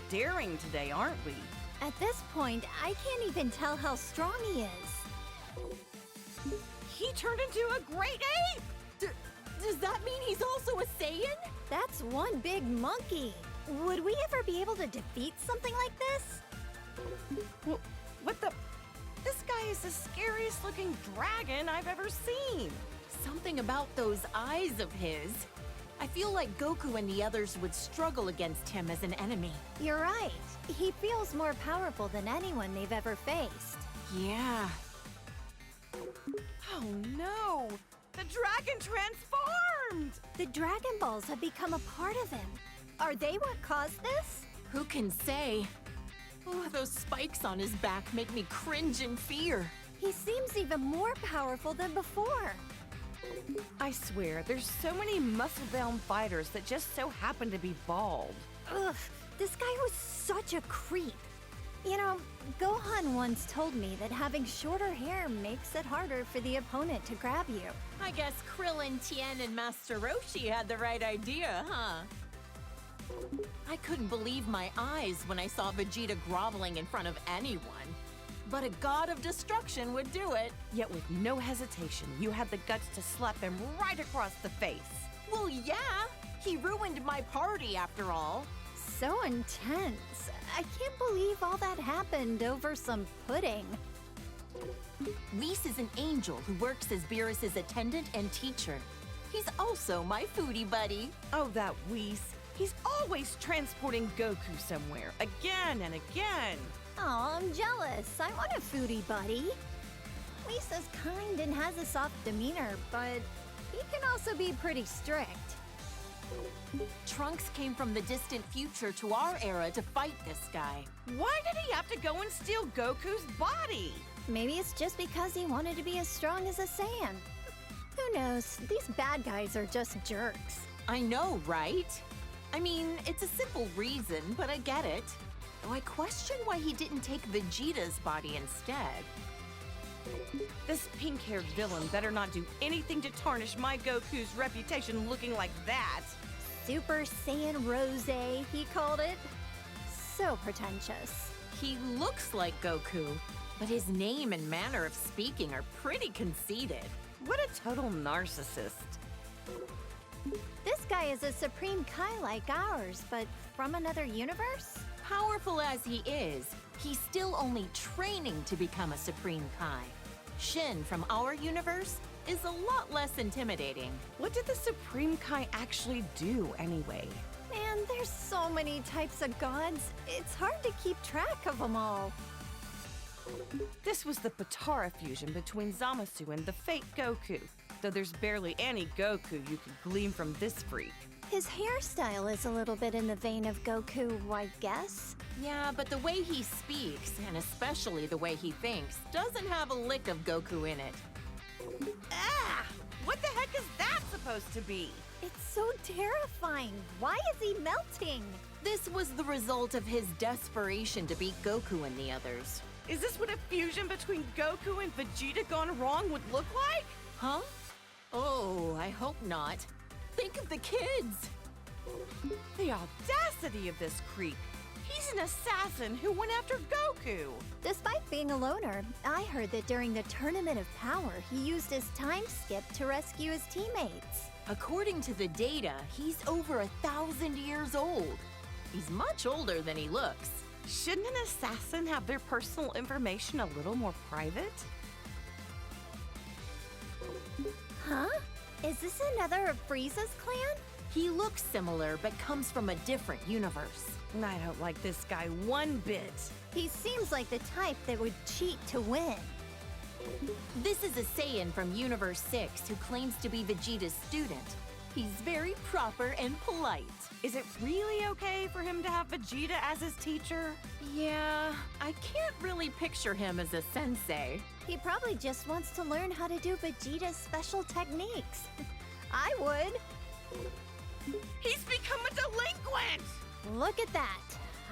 Daring today, aren't we? At this point, I can't even tell how strong he is. He turned into a great ape! Does that mean he's also a Saiyan? That's one big monkey. Would we ever be able to defeat something like this? What the? This guy is the scariest looking dragon I've ever seen. Something about those eyes of his. I feel like Goku and the others would struggle against him as an enemy. You're right. He feels more powerful than anyone they've ever faced. Yeah. Oh no! The dragon transformed! The Dragon Balls have become a part of him. Are they what caused this? Who can say? Oh, those spikes on his back make me cringe in fear. He seems even more powerful than before. I swear, there's so many muscle-bound fighters that just so happen to be bald. Ugh, this guy was such a creep. You know, Gohan once told me that having shorter hair makes it harder for the opponent to grab you. I guess Krillin, Tien, and Master Roshi had the right idea, huh? I couldn't believe my eyes when I saw Vegeta groveling in front of anyone. But a god of destruction would do it. Yet with no hesitation, you had the guts to slap him right across the face. Well, yeah. He ruined my party after all. So intense. I can't believe all that happened over some pudding. Whis is an angel who works as Beerus's attendant and teacher. He's also my foodie buddy. Oh, that Whis. He's always transporting Goku somewhere, again and again. Oh, I'm jealous. I want a foodie buddy. Lisa's kind and has a soft demeanor, but he can also be pretty strict. Trunks came from the distant future to our era to fight this guy. Why did he have to go and steal Goku's body? Maybe it's just because he wanted to be as strong as a Saiyan. Who knows? These bad guys are just jerks. I know, right? I mean, it's a simple reason, but I get it. Though I question why he didn't take Vegeta's body instead. This pink-haired villain better not do anything to tarnish my Goku's reputation looking like that. Super Saiyan Rose, he called it. So pretentious. He looks like Goku, but his name and manner of speaking are pretty conceited. What a total narcissist. This guy is a Supreme Kai like ours, but from another universe? Powerful as he is, he's still only training to become a Supreme Kai. Shin from our universe is a lot less intimidating. What did the Supreme Kai actually do anyway? Man, there's so many types of gods. It's hard to keep track of them all. This was the Potara fusion between Zamasu and the fake Goku, though there's barely any Goku you could glean from this freak. His hairstyle is a little bit in the vein of Goku, I guess. Yeah, but the way he speaks, and especially the way he thinks, doesn't have a lick of Goku in it. Ah! What the heck is that supposed to be? It's so terrifying. Why is he melting? This was the result of his desperation to beat Goku and the others. Is this what a fusion between Goku and Vegeta gone wrong would look like? Huh? Oh, I hope not. Think of the kids! The audacity of this creep! He's an assassin who went after Goku! Despite being a loner, I heard that during the Tournament of Power, he used his time skip to rescue his teammates. According to the data, he's over 1,000 years old. He's much older than he looks. Shouldn't an assassin have their personal information a little more private? Huh? Is this another of Frieza's clan? He looks similar, but comes from a different universe. I don't like this guy one bit. He seems like the type that would cheat to win. This is a Saiyan from Universe 6 who claims to be Vegeta's student. He's very proper and polite. Is it really okay for him to have Vegeta as his teacher? Yeah, I can't really picture him as a sensei. He probably just wants to learn how to do Vegeta's special techniques. I would. He's become a delinquent! Look at that.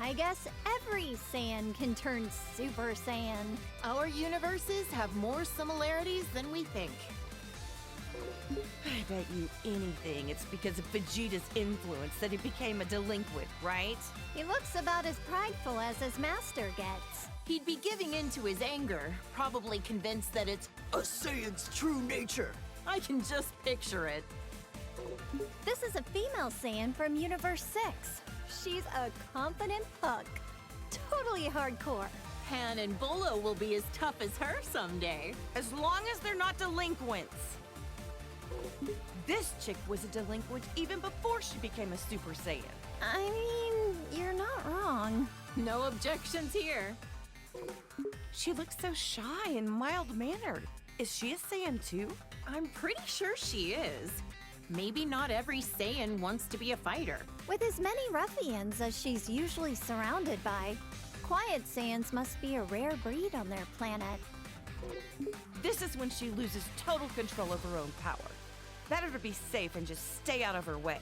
I guess every Saiyan can turn Super Saiyan. Our universes have more similarities than we think. I bet you anything it's because of Vegeta's influence that he became a delinquent, right? He looks about as prideful as his master gets. He'd be giving in to his anger, probably convinced that it's a Saiyan's true nature. I can just picture it. This is a female Saiyan from Universe 6. She's a confident pug. Totally hardcore. Han and Bolo will be as tough as her someday. As long as they're not delinquents. This chick was a delinquent even before she became a Super Saiyan. I mean, you're not wrong. No objections here. She looks so shy and mild-mannered. Is she a Saiyan too? I'm pretty sure she is. Maybe not every Saiyan wants to be a fighter. With as many ruffians as she's usually surrounded by, quiet Saiyans must be a rare breed on their planet. This is when she loses total control of her own power. Better to be safe and just stay out of her way.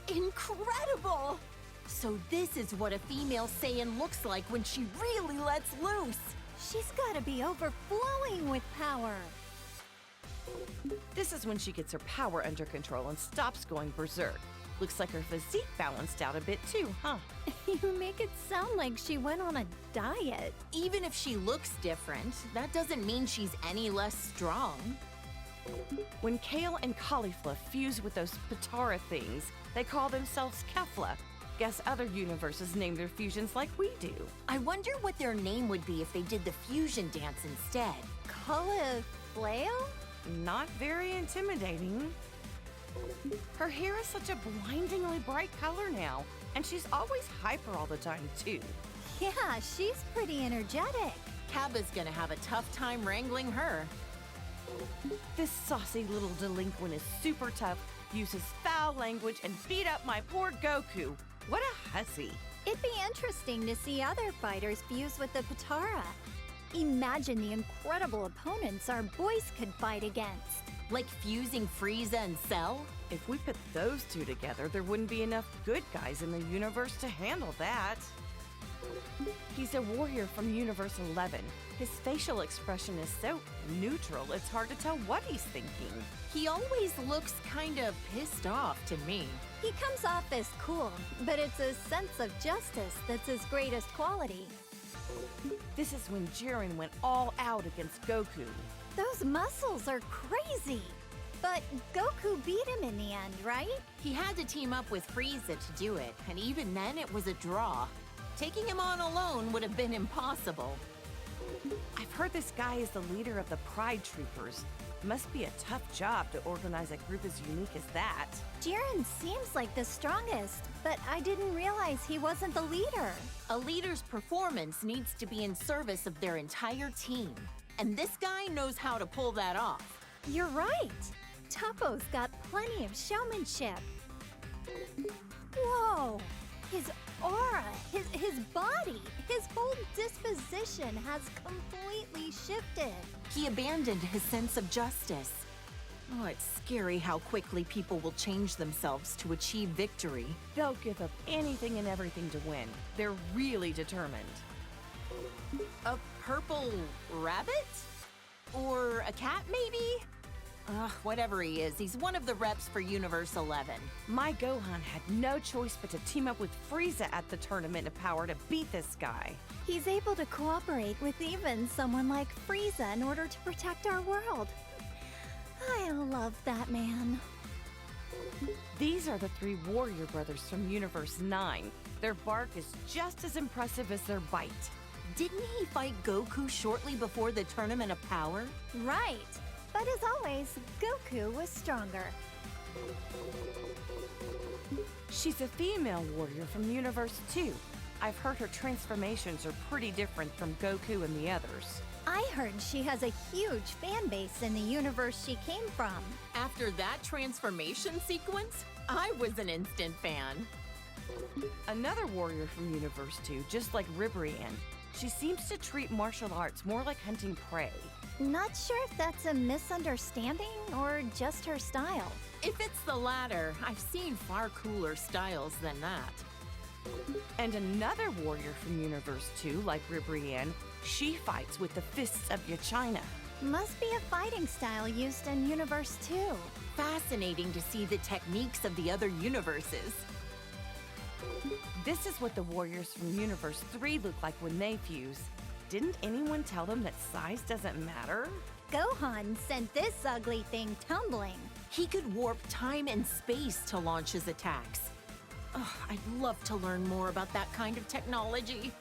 Incredible! So this is what a female Saiyan looks like when she really lets loose. She's gotta be overflowing with power. This is when she gets her power under control and stops going berserk. Looks like her physique balanced out a bit too, huh? You make it sound like she went on a diet. Even if she looks different, that doesn't mean she's any less strong. When kale and cauliflower fuse with those Patara things, they call themselves Kefla. Guess other universes name their fusions like we do. I wonder what their name would be if they did the fusion dance instead. Cauliflower? Not very intimidating. Her hair is such a blindingly bright color now, and she's always hyper all the time, too. Yeah, she's pretty energetic. Cabba's gonna have a tough time wrangling her. This saucy little delinquent is super tough, uses foul language, and beat up my poor Goku. What a hussy. It'd be interesting to see other fighters fuse with the Patara. Imagine the incredible opponents our boys could fight against. Like fusing Frieza and Cell? If we put those two together, there wouldn't be enough good guys in the universe to handle that. He's a warrior from Universe 11. His facial expression is so neutral, it's hard to tell what he's thinking. He always looks kind of pissed off to me. He comes off as cool, but it's a sense of justice that's his greatest quality. This is when Jiren went all out against Goku. Those muscles are crazy. But Goku beat him in the end, right? He had to team up with Frieza to do it, and even then it was a draw. Taking him on alone would have been impossible. I've heard this guy is the leader of the Pride Troopers. Must be a tough job to organize a group as unique as that. Jiren seems like the strongest, but I didn't realize he wasn't the leader. A leader's performance needs to be in service of their entire team. And this guy knows how to pull that off. You're right. Toppo's got plenty of showmanship. Whoa! His aura, his body, his whole disposition has completely shifted. He abandoned his sense of justice. Oh, it's scary how quickly people will change themselves to achieve victory. They'll give up anything and everything to win. They're really determined. A purple rabbit? Or a cat, maybe? Whatever he is, he's one of the reps for Universe 11. My Gohan had no choice but to team up with Frieza at the Tournament of Power to beat this guy. He's able to cooperate with even someone like Frieza in order to protect our world. I love that man. These are the three warrior brothers from Universe 9. Their bark is just as impressive as their bite. Didn't he fight Goku shortly before the Tournament of Power? Right. But as always, Goku was stronger. She's a female warrior from Universe 2. I've heard her transformations are pretty different from Goku and the others. I heard she has a huge fan base in the universe she came from. After that transformation sequence, I was an instant fan. Another warrior from Universe 2, just like Ribrianne. She seems to treat martial arts more like hunting prey. Not sure if that's a misunderstanding or just her style. If it's the latter, I've seen far cooler styles than that. And another warrior from Universe 2, like Ribrianne, she fights with the fists of Yachina. Must be a fighting style used in Universe 2. Fascinating to see the techniques of the other universes. This is what the warriors from Universe 3 look like when they fuse. Didn't anyone tell them that size doesn't matter? Gohan sent this ugly thing tumbling. He could warp time and space to launch his attacks. Ugh, I'd love to learn more about that kind of technology.